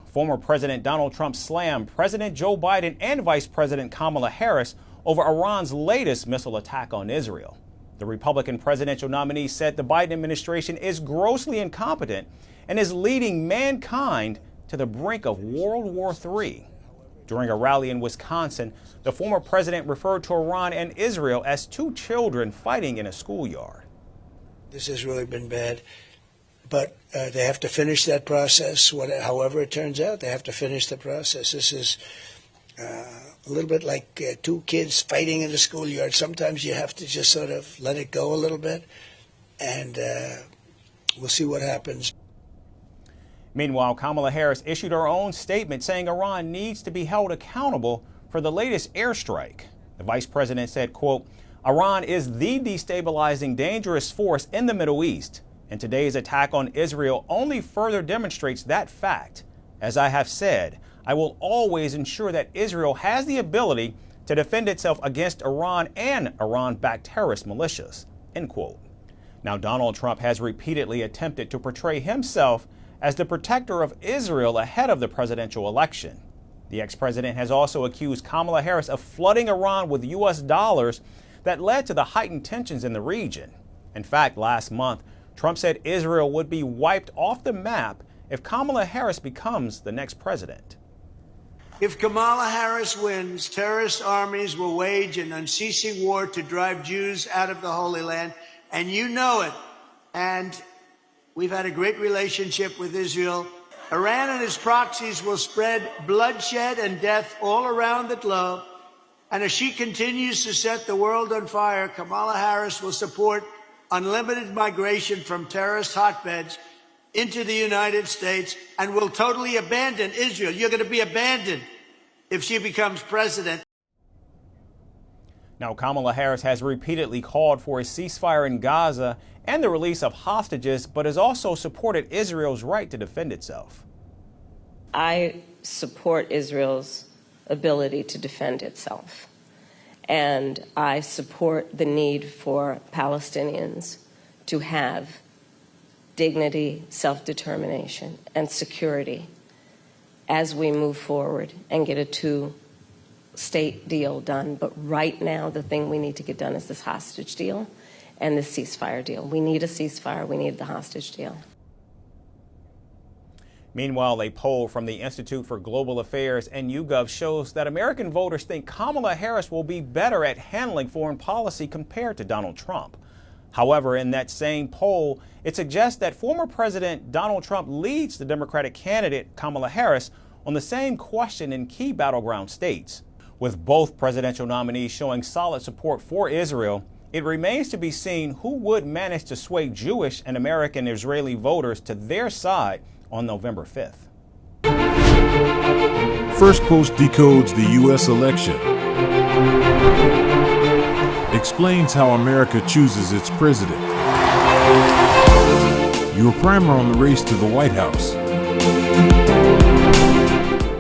Former President Donald Trump slammed President Joe Biden and Vice President Kamala Harris over Iran's latest missile attack on Israel. The Republican presidential nominee said the Biden administration is grossly incompetent and is leading mankind to the brink of World War III. During a rally in Wisconsin, the former president referred to Iran and Israel as two children fighting in a schoolyard. This has really been bad, but they have to finish that process. However it turns out, they have to finish the process. This is a little bit like two kids fighting in a schoolyard. Sometimes you have to just sort of let it go a little bit, and we'll see what happens. Meanwhile, Kamala Harris issued her own statement saying Iran needs to be held accountable for the latest airstrike. The vice president said, quote, "Iran is the destabilizing, dangerous force in the Middle East, and today's attack on Israel only further demonstrates that fact. As I have said, I will always ensure that Israel has the ability to defend itself against Iran and Iran-backed terrorist militias," end quote. Now, Donald Trump has repeatedly attempted to portray himself as the protector of Israel ahead of the presidential election. The ex-president has also accused Kamala Harris of flooding Iran with U.S. dollars that led to the heightened tensions in the region. In fact, last month, Trump said Israel would be wiped off the map if Kamala Harris becomes the next president. If Kamala Harris wins, terrorist armies will wage an unceasing war to drive Jews out of the Holy Land, and you know it. And we've had a great relationship with Israel. Iran and its proxies will spread bloodshed and death all around the globe. And as she continues to set the world on fire, Kamala Harris will support unlimited migration from terrorist hotbeds into the United States and will totally abandon Israel. You're going to be abandoned if she becomes president. Now, Kamala Harris has repeatedly called for a ceasefire in Gaza and the release of hostages, but has also supported Israel's right to defend itself. I support Israel's ability to defend itself, and I support the need for Palestinians to have dignity, self-determination, and security as we move forward and get a two-state deal done. But right now, the thing we need to get done is this hostage deal and this ceasefire deal. We need a ceasefire. We need the hostage deal. Meanwhile, a poll from the Institute for Global Affairs and YouGov shows that American voters think Kamala Harris will be better at handling foreign policy compared to Donald Trump. However, in that same poll, it suggests that former President Donald Trump leads the Democratic candidate Kamala Harris on the same question in key battleground states. With both presidential nominees showing solid support for Israel, it remains to be seen who would manage to sway Jewish and American Israeli voters to their side on November 5th. Firstpost decodes the U.S. election, explains how America chooses its president, your primer on the race to the White House,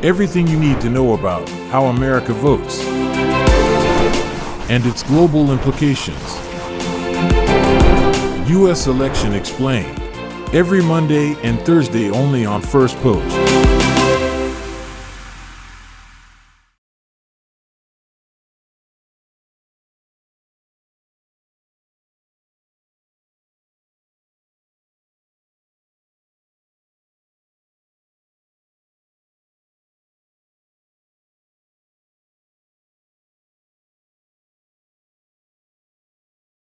everything you need to know about how America votes and its global implications. U.S. Election Explained, every Monday and Thursday only on Firstpost.